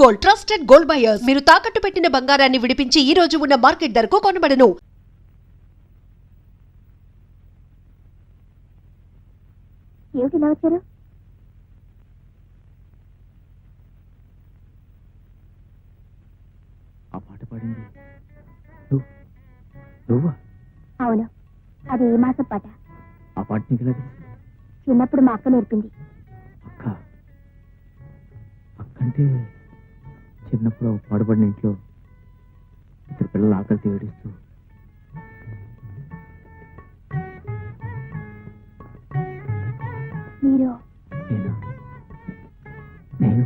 Gold, trusted gold buyers. మీరు తాకట్టు పెట్టిన బంగారాన్ని విడిపించి ఈ రోజు ఉన్న మార్కెట్ ధరకు కొనబడను. ఏమిటి ఇలా వచ్చారు? ఆ పాట పాడింది నువ్వా? అవును, అది ఏ మాసం పాట? ఆ పాట నీకు ఎలా తెలుసు? చిన్నప్పుడు మా అక్క నేర్పింది. అక్క అక్కంటే చిన్నప్పుడు పాడుపడిన ఇంట్లో ఇద్దరు పిల్లలు ఆకలితో ఏడుస్తూ మీరు నేను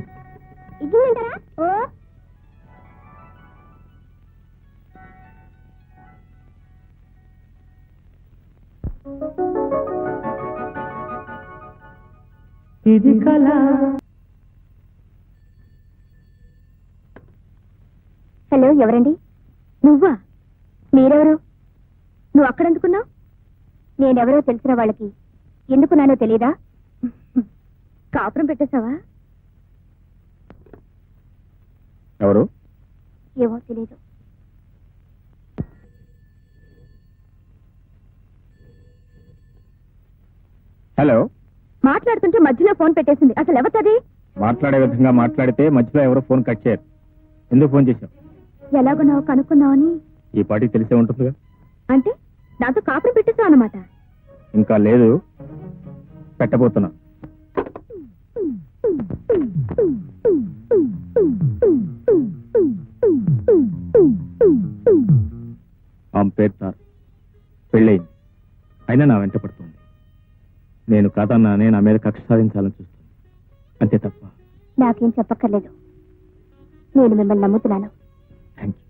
ఇది వింటారా? ఓ ఇది కళ. హలో, ఎవరండి? నువ్వా? మీరెవరు? నువ్వు అక్కడెందుకున్నావు? నేనెవరో తెలిసిన వాళ్ళకి ఎందుకున్నానో తెలీదా? కాపురం పెట్టేశావా? ఎవరు? ఏమో తెలీదు. హలో. మాట్లాడుతుంటే మధ్యలో ఫోన్ పెట్టేసింది. అసలు ఎవరిది? మాట్లాడే విధంగా మాట్లాడితే మధ్యలో ఎవరో ఫోన్ కట్ చేయరు. ఎందుకు ఫోన్ చేశావు? ఎలాగున్నావు కనుక్కున్నావని. ఈ పాటికి తెలిసే ఉంటుందిగా. అంటే నాతో కాపురం పెట్టేశావు అన్నమాట? ఇంకా లేదు, పెట్టబోతున్నా. ఆమె పేరు తారు. పెళ్ళయింది, అయినా నా వెంట పడుతుంది. నేను కాదన్నానే నా మీద కక్ష సాధించాలని చూస్తాను, అంతే తప్ప. నాకేం చెప్పక్కర్లేదు, నేను మిమ్మల్ని నమ్ముతున్నాను. Thank you.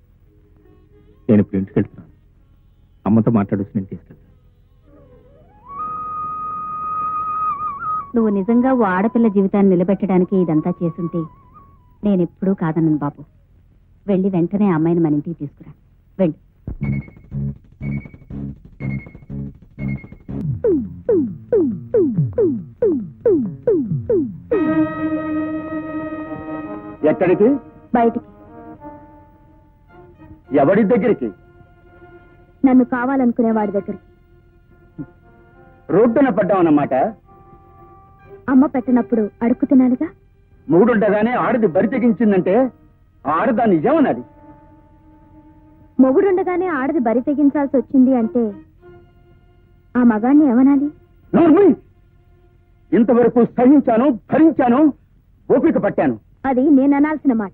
నేను ఇప్పుడు ఇంటికి వెళ్తున్నాను. అమ్మతో మాట్లాడొచ్చి నేను తీసుకెళ్తాను. నువ్వు నిజంగా ఓ ఆడపిల్ల జీవితాన్ని నిలబెట్టడానికి ఇదంతా చేసుంటే నేనెప్పుడూ కాదన్నాను బాబు. వెళ్ళి వెంటనే ఆ అమ్మాయిని మన ఇంటికి తీసుకురా. వెళ్ళి. ఎక్కడికి? బయటికి. ఎవరి దగ్గరికి? నన్ను కావాలనుకునే వాడి దగ్గరికి. రోడ్డున పడ్డామన్నమాట. అమ్మ పెట్టినప్పుడు అడుక్కు తినాలిగా. మూడుండగానే ఆడది బరి తెగించిందంటే ఆడదా నిజమన్నది. మొగుడుండగానే ఆడది బరి తెగించాల్సి వచ్చింది అంటే ఆ మగాన్ని ఏమనాలి? ఇంతవరకు సహించాను, భరించాను, ఓపిక పట్టాను. అది నేను అనాల్సిన మాట.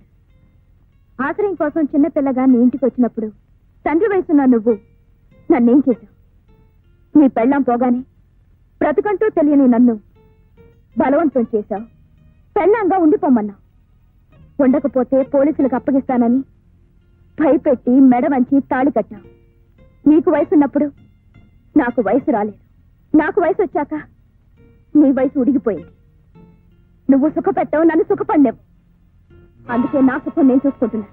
ఆశ్రయం కోసం చిన్నపిల్లగా నీ ఇంటికి వచ్చినప్పుడు తండ్రి వయసున్న నువ్వు నన్నేం చేశావు? నీ పెళ్ళాం పోగానే బ్రతుకంటూ తెలియని నన్ను బలవంతం చేశావు. పెళ్ళాంగా ఉండిపోమన్నావు. ఉండకపోతే పోలీసులకు అప్పగిస్తానని భయపెట్టి మెడ వంచి తాళి కట్టావు. నీకు వయసున్నప్పుడు నాకు వయసు రాలేదు. నాకు వయసు వచ్చాక నీ వయసు ఉడిగిపోయింది. నువ్వు సుఖపెట్టావు, నన్ను సుఖపడ్డావు. అందుకే నా సుఖం నేను చూసుకుంటున్నాను.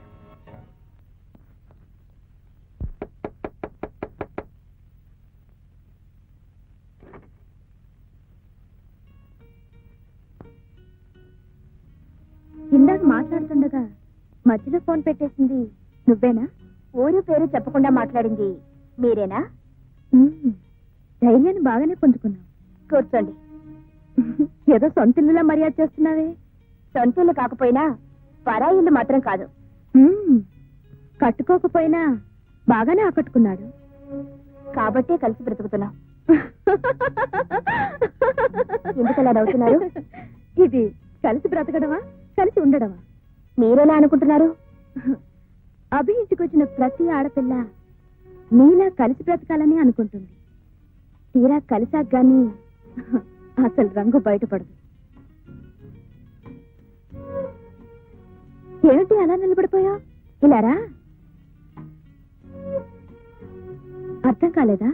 ఇందాక మాట్లాడుతుండగా మధ్యలో ఫోన్ పెట్టేసింది నువ్వేనా? ఊరు పేరు చెప్పకుండా మాట్లాడింది మీరేనా? ధైర్యాన్ని బాగానే పుంజుకున్నావు. కూర్చోండి. ఏదో సొంతిల్లులా మర్యాద చేస్తున్నావే. సొంతిల్లు కాకపోయినా పరాయిల్లు మాత్రం కాదు. కట్టుకోకపోయినా బాగానే ఆకట్టుకున్నాడు కాబట్టే కలిసి బ్రతుకుతున్నాం. ఎందుకలా నవ్వుతున్నారు? ఇది కలిసి బ్రతకడమా, కలిసి ఉండడమా? మీరెలా అనుకుంటున్నారు? అభి ఇంటికి వచ్చిన ప్రతి ఆడపిల్ల నీలా కలిసి బ్రతకాలని అనుకుంటుంది. తీరా కలిసాక గాని అసలు రంగు బయటపడదు. ఏమిటి అలా నిలబడిపోయా? ఇలారా? అర్థం కాలేదా?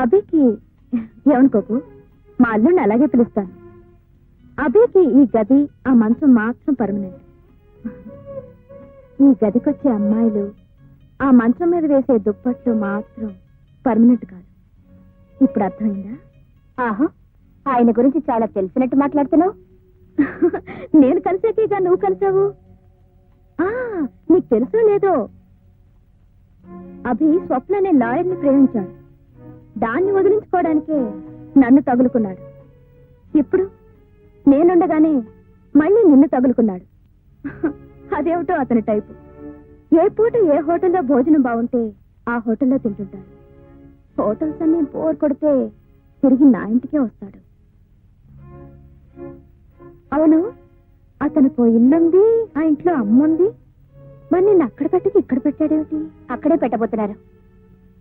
అభికి ఏమనుకోకు, మా అల్లుడిని అలాగే పిలుస్తాను. అభికి ఈ గది, ఆ మంచం మాత్రం పర్మనెంట్. ఈ గదికొచ్చే అమ్మాయిలు, ఆ మంచం మీద వేసే దుప్పట్లు మాత్రం పర్మనెంట్ కాదు. ఇప్పుడు అర్థమైందా? ఆహా, ఆయన గురించి చాలా తెలిసినట్టు మాట్లాడుతున్నావు. నేను కలిసాకేగా నువ్వు కలిసావు. ఆ, నీకు తెలుసో లేదో, అభి స్వప్న అనే లాయర్ని ప్రేమించాడు. దాన్ని వదిలించుకోవడానికే నన్ను తగులుకున్నాడు. ఇప్పుడు నేనుండగానే మళ్ళీ నిన్ను తగులుకున్నాడు. అదేమిటో అతని టైపు. ఏ పూట ఏ హోటల్లో భోజనం బాగుంటే ఆ హోటల్లో తింటుంటాడు. హోటల్స్ అన్ని బోర్ కొడితే తిరిగి నా ఇంటికే వస్తాడు. అవును, అతనికి ఇల్లుంది, ఆ ఇంట్లో అమ్ముంది. మరి నిన్ను అక్కడ పెట్టకి ఇక్కడ పెట్టాడేమిటి? అక్కడే పెట్టబోతున్నారు.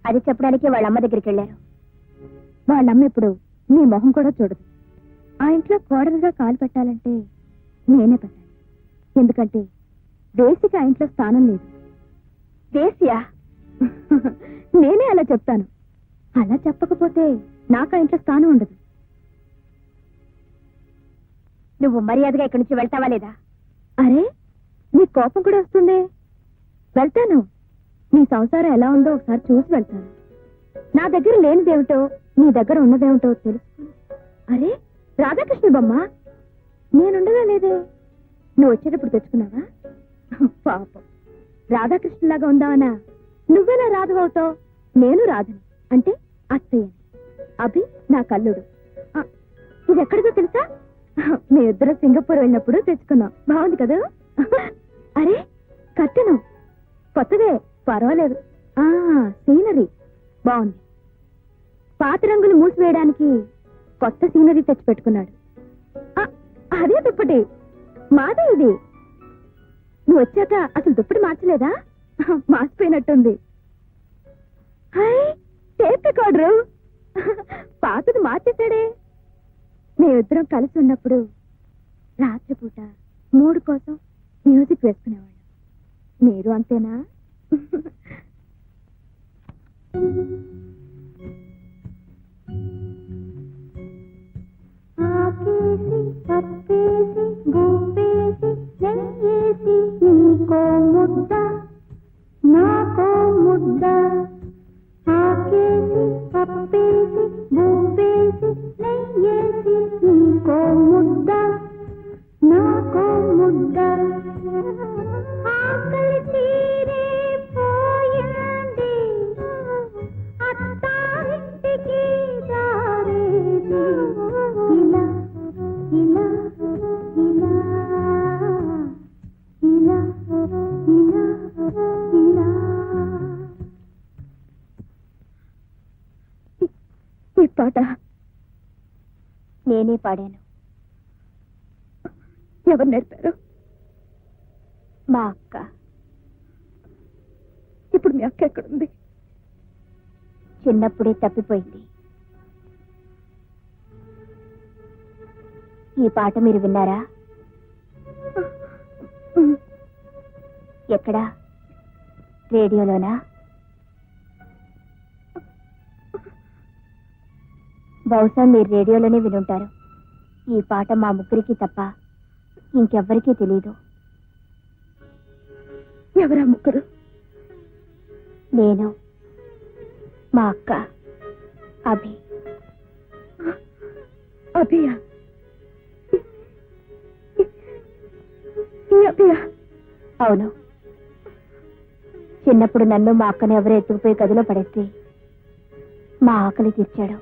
అది చెప్పడానికి వాళ్ళ అమ్మ దగ్గరికి వెళ్ళారు. వాళ్ళమ్మ ఇప్పుడు నీ మొహం కూడా చూడదు. ఆ ఇంట్లో కోడలుగా కాలు పెట్టాలంటే నేనే పెట్టాలి. ఎందుకంటే దేశికి ఆ ఇంట్లో స్థానం లేదు. దేశియా? నేనే అలా చెప్తాను. అలా చెప్పకపోతే నాకు ఆ ఇంట్లో స్థానం ఉండదు. నువ్వు మర్యాదగా ఇక్కడి నుంచి వెళ్తావా లేదా? అరే, నీ కోపం కూడా వస్తుందే. వెళ్తాను. నీ సంసారం ఎలా ఉందో ఒకసారి చూసి వెళ్తాను. నా దగ్గర లేనిదేమిటో నీ దగ్గర ఉన్నదేమిటో తెలుసుకుని. అరే, రాధాకృష్ణ బొమ్మ నేనుండగా లేదే. నువ్వు వచ్చేటప్పుడు తెచ్చుకున్నావా? పాపం, రాధాకృష్ణలాగా ఉందావనా? నువ్వెలా రాధవవుతావు? నేను రాధని, అంటే అత్తయ్యని. అభి నా కల్లుడు. ఇది ఎక్కడిదో తెలుసా? మీ ఇద్దరు సింగపూర్ వెళ్ళినప్పుడు తెచ్చుకున్నాం. బాగుంది కదా? అరే, కట్టెను కొత్తదే, పర్వాలేదు. సీనరీ బాగుంది. పాత రంగులు మూసివేయడానికి కొత్త సీనరీ తెచ్చి పెట్టుకున్నాడు. అదే దుప్పటి, మాదే ఇది. నువ్వు వచ్చాక అసలు దుప్పటి మార్చలేదా? మార్చిపోయినట్టుంది. హాయ్, టేప్ రికార్డరు పాతది మార్చేశాడే. మేమిద్దరం కలిసి ఉన్నప్పుడు రాత్రిపూట మూడు కోసం మ్యూజిక్ వేసుకునేవాళ్ళం. మీరు అంతేనా? ఆకేసి పప్పేసి గుప్పేసి నెయ్యేసి నీకో ముద్ద నాకో ముద్ద. ఆకేసి పప్పేసి గుప్పేసి నెయ్యేసి నీకో ముద్ద నాకో ముద్ద. ఆకలి తీరే పోయింది, అత్తారింటికి దారేది. ఇలా ఇలా ఇలా ఇలా ఇలా ఇలా. ఈ పాట నేనే పాడాను. ఎవరు నేర్పారు? మా అక్క. ఇప్పుడు మీ అక్క ఎక్కడుంది? చిన్నప్పుడే తప్పిపోయింది. ఈ పాట మీరు విన్నారా? ఎక్కడా? రేడియోలోనా? బహుశా మీరు రేడియోలోనే వినుంటారు. ఈ పాట మా ముగ్గురికి తప్ప ఇంకెవ్వరికీ తెలీదు. ఎవరా ముగ్గురు? నేను, మా అక్క, అభి. అభియా? ఈ అభియా? అవును. చిన్నప్పుడు నన్ను మా అక్కను ఎవరో ఎత్తుకుపోయి గదిలో పడేస్తే మా ఆకలి తీర్చాడు.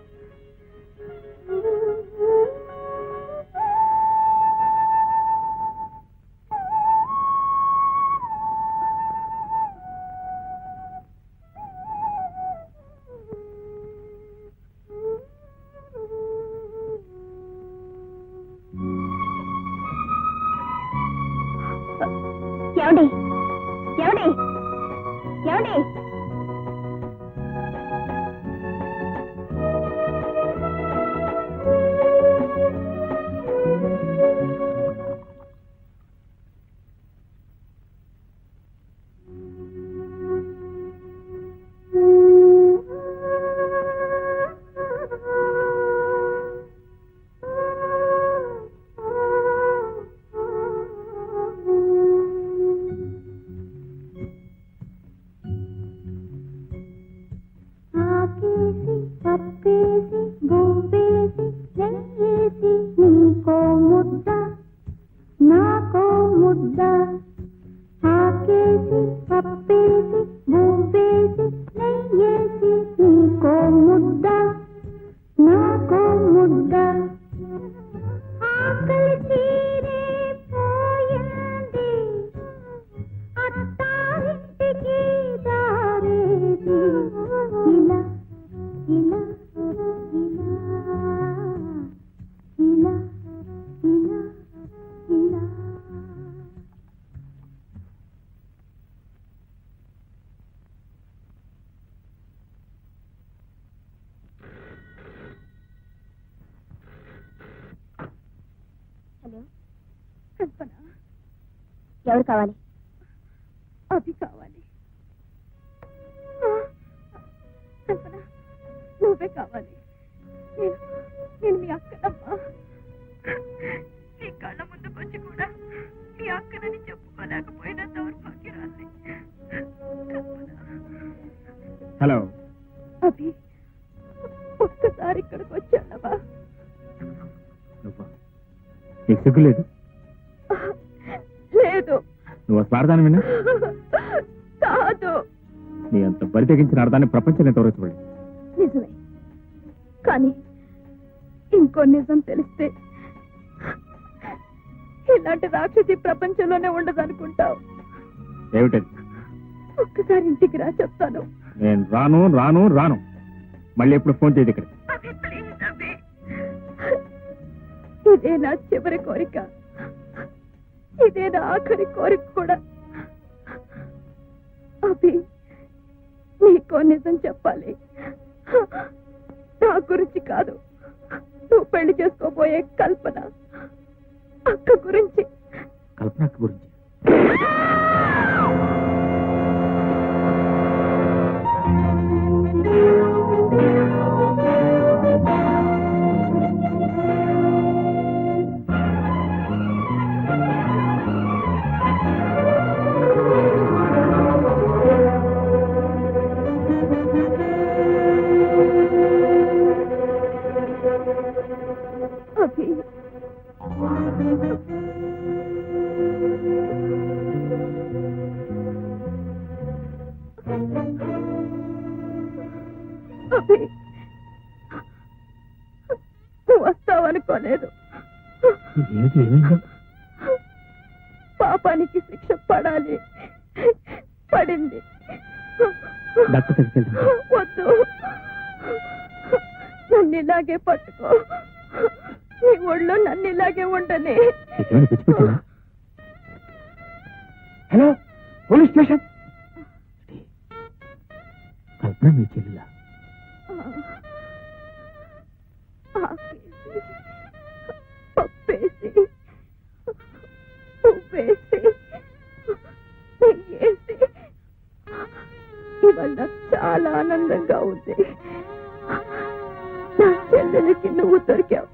ఏమండి? ఏమండి? ఏమండి? పప్పేసి బూబేసి నెయ్యేసి నీకో ముద్ద నాకో ముద్ద ఆకలి తీరే పోయింది అత్తారింటికి దారేది ఇలా ఇలా ఇలా ఇలా ఇలా ఇలా హలో కల్పన ఎవరు కావాలి అభి కావాలి కల్పన నువ్వే కావాలి నేను నేను మీ అక్కనమ్మా నీ కళ్ళ ముందుకొచ్చి కూడా మీ అక్కనని చెప్పుకోలేకపోయినా దౌర్భాగ్యరాలి హలో అభి ఒక్కసారి ఇక్కడికి వచ్చానవా నువ్వా? నీకు సిగ్గు లేదు? లేదు నువ్వు స్వార్థాన్ని విన్నా కాదు నీ అంత బరి తెగించిన అర్థాన్ని ప్రపంచం ఎంతవరకు చూడలేదు. నిజమే కానీ ఇంకో నిజం తెలిస్తే ఇలాంటి రాక్షసి ప్రపంచంలోనే ఉండదనుకుంటావు. ఏమిటది? ఒక్కసారి ఇంటికి రా చెప్తాను. నేను రాను రాను రాను. మళ్ళీ ఎప్పుడు ఫోన్ చేయదు ఇక్కడ. ఇదే నా చివరి కోరిక, ఇదే నా ఆఖరి కోరిక కూడా. అభి నీకో నిజం చెప్పాలి. నా గురించి కాదు, నువ్వు పెళ్లి చేసుకోబోయే కల్పన అక్క గురించి. కల్పన అక్క గురించి? అభి అభి నువ్వు వస్తావనుకోలేదు. పాపానికి శిక్ష పడాలి, పడింది. వద్దు, నన్ను ఇలాగే పట్టుకో, నీ ఒళ్ళో నన్ను ఇలాగే ఉండని. Hello, police station. కల్పన మీ చెల్లిలా? పప్పేసి ఉప్పేసి నెయ్యేసి ఇవాళ నాకు చాలా ఆనందంగా ఉంది. నా చెల్లెలకి నువ్వు దొరికావు.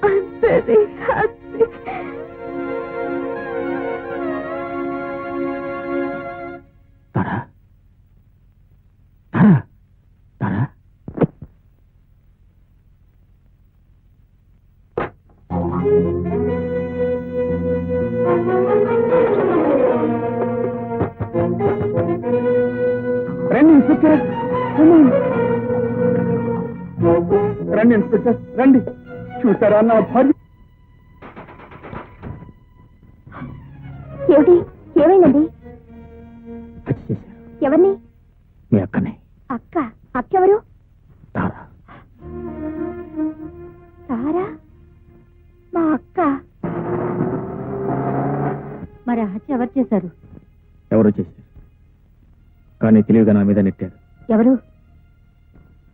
I'm very happy. Tara, Tara, Tara. రండి ఇన్స్పెక్టర్, రండి ఇన్స్పెక్టర్, రండి. చూసారా నా భార్య? ఏమిటి, ఏమైందండి? హత్య చేశారు. ఎవరిని? మీ అక్కనే. అక్క? అక్కెవరు? తారా. తారా మా అక్క? మరి ఆ హత్య ఎవరు చేశారు? ఎవరో చేశారు, కానీ తెలివిగా నా మీద నెట్టారు. ఎవరు?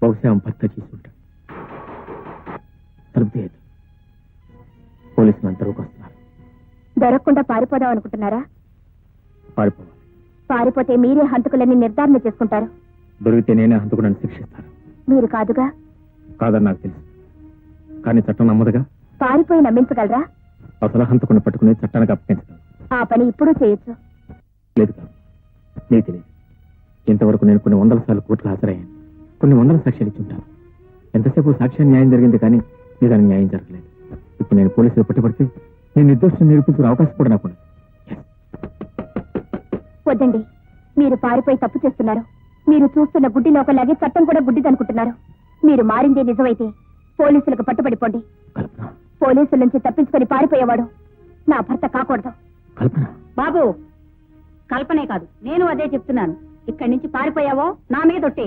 బహుశా ఆమె భర్త చేసి ఉంటాడు. తలుపు తీయదు. పోలీసులు అంతవరకు వస్తున్నారు. దొరకకుండా పారిపోదాం అనుకుంటున్నారా? పారిపోవాలి. పారిపోతే మీరే హంతకులని నిర్ధారణ చేసుకుంటారు. దొరికితే నేనే హంతకుడని శిక్షిస్తాను. మీరు కాదుగా? కాదని నాకు తెలుసు, కానీ చట్టం నమ్మదుగా. పారిపోయి నమ్మించగలరా? అసలు హంతకుని పట్టుకుని చట్టానికి అప్పగించగలను. ఆ పని ఇప్పుడు చేయొచ్చు. లేదు కాదు, నీకు తెలియదు. ఇంతవరకు నేను కొన్ని వందల సార్లు కోర్టుకు హాజరయ్యాను. కొన్ని వందల సాక్ష్యాలు ఇచ్చి ఉంటాను. ఎంతసేపు సాక్ష్యం న్యాయం జరిగింది, కానీ నిజానికి న్యాయం జరగలేదు. ఇప్పుడు నేను పోలీసులు పట్టుబడితే నేను నిర్దోషం నిరూపించుకునే అవకాశం కూడా నాకు ఉండదు. వద్దండి, మీరు పారిపోయి తప్పు చేస్తున్నారు. మీరు చూస్తున్న గుడ్డి లోకలాగే చట్టం కూడా గుడ్డిదనుకుంటున్నారు. మీరు మారిందే నిజమైతే పోలీసులకు పట్టుబడిపోండి. కల్పన, పోలీసుల నుంచి తప్పించుకొని పారిపోయేవాడు నా భర్త కాకూడదు. కల్పన. బాబు, కల్పనే కాదు, నేను అదే చెప్తున్నాను. ఇక్కడి నుంచి పారిపోయావో నా మీద ఒట్టే.